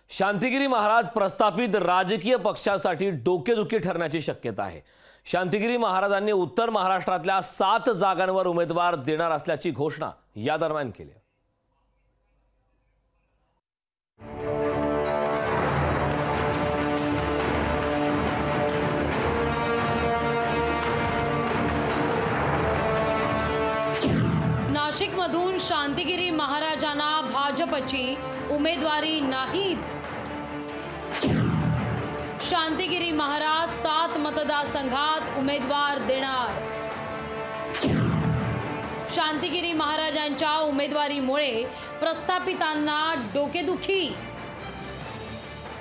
शांतिगिरी महाराज प्रस्थापित राजकीय पक्षासाठी डोकेदुखी ठरण्याची शक्यता आहे। शांतिगिरी महाराजांनी उत्तर महाराष्ट्रातल्या 7 जागांवर उमेदवार देणार असल्याची घोषणा या दरम्यान केली। नाशिकमधून शांतिगिरी महाराजांना भाजपची उमेदवारी नाहीच। शांतिगिरी महाराज 7 मतदारसंघात उमेदवार देणार। शांतिगिरी महाराजांच्या उमेदवारीमुळे प्रस्थापितांना डोकेदुखी।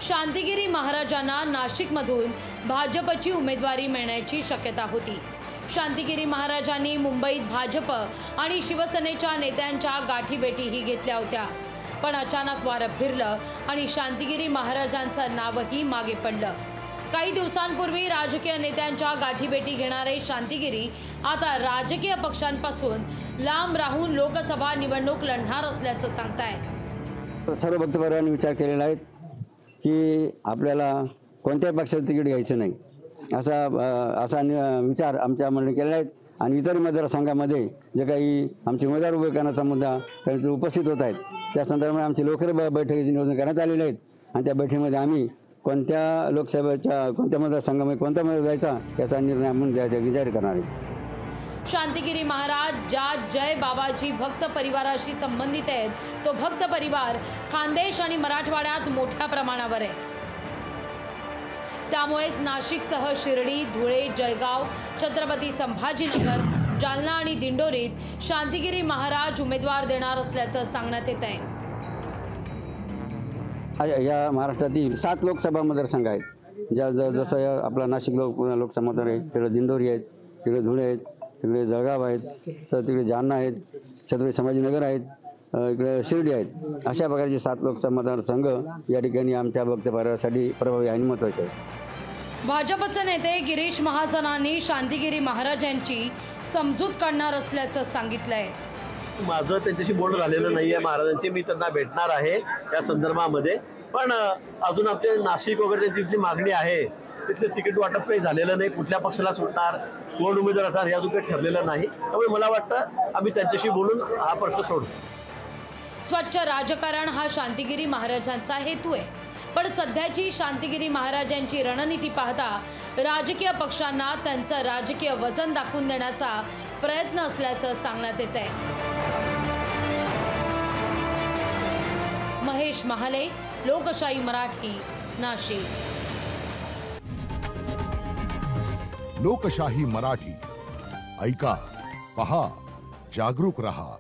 शांतिगिरी महाराजांना नाशिकमधून भाजपची उमेदवारी मिळण्याची शक्यता होती। शांतिगिरी महाराजांनी मुंबईत भाजप आणि शिवसेनेच्या नेत्यांच्या गाठीभेटीही घेतल्या होत्या, पण अचानक वारं फिरलं आणि शांतिगिरी महाराजांचं नावही मागे पडलं। काही दिवसांपूर्वी राजकीय नेत्यांच्या गाठीभेटी घेणारे शांतिगिरी आता राजकीय पक्षांपासून लांब राहून लोकसभा निवडणूक लढणार असल्याचं सांगतायत। सर्व भक्तवर्गांनी विचार केलेला आहे की आपल्याला कोणत्याही पक्षाचं तिकीट घ्यायचं नाही, असा विचार आमच्या मंडळी केलेला आहे। आणि इतर मतदारसंघामध्ये जे काही आमचे उमेदवार उभे करण्याचा मुद्दा त्यांचे उपस्थित होत आहेत, त्या संदर्भात आमची लोकसभा बैठकीचे नियोजन करण्यात आलेले आहेत आणि त्या बैठकीमध्ये आम्ही कोणत्या लोकसभेच्या कोणत्या मतदारसंघामध्ये कोणत्या उमेदवार जायचा याचा निर्णय म्हणून जाहीर करणार आहे। शांतिगिरी महाराज ज्या जय बाबाजी भक्त परिवाराशी संबंधित आहेत, तो भक्त परिवार खानदेश आणि मराठवाड्यात मोठ्या प्रमाणावर आहे। त्यामुळेच नाशिकसह शिर्डी, धुळे, जळगाव, छत्रपती संभाजीनगर, जालना आणि दिंडोरीत शांतिगिरी महाराज उमेदवार देणार असल्याचं सांगण्यात येत आहे। या महाराष्ट्रातील 7 लोकसभा मतदारसंघ आहेत, जसं आपला नाशिक लोकसभा मतदार आहे, तिकडे दिंडोरी आहेत, तिकडे धुळे आहेत, तिकडे जळगाव आहेत, तर तिकडे जालना आहेत, छत्रपती संभाजीनगर आहेत, इकडे शिर्डी आहेत। अशा प्रकारचे 7 लोकसभा मतदारसंघ या ठिकाणी आमच्या भक्त परिवारासाठी प्रभावी आणि महत्त्वाचे आहेत। भाजपचे नेते गिरीश महाजनांनी शांतिगिरी महाराजांची समजूत काढणार असल्याचं सांगितलंय। माझं त्यांच्याशी बोलणं झालेलं नाहीये महाराजांची, मी त्यांना भेटणार आहे या संदर्भामध्ये। पण अजून आपले नाशिक वगैरे त्यांची जी मागणी आहे तिथले तिकीट वाटप काही झालेलं नाही, कुठल्या पक्षाला सुटणार, कोण उमेदवार असणार हे अजून काही ठरलेलं नाही। त्यामुळे मला वाटतं आम्ही त्यांच्याशी बोलून हा प्रश्न सोडू। स्वच्छ राजकारण हा शांतिगिरी महाराजांचा हेतू आहे, पण सध्याची शांतिगिरी महाराजांची रणनीती पाहता राजकीय पक्षांना त्यांचं राजकीय वजन दाखवून देण्याचा प्रयत्न असल्याचं सांगण्यात येत आहे। महेश महाले, लोकशाही मराठी, नाशिक। लोकशाही मराठी ऐका, पहा, जागरूक रहा।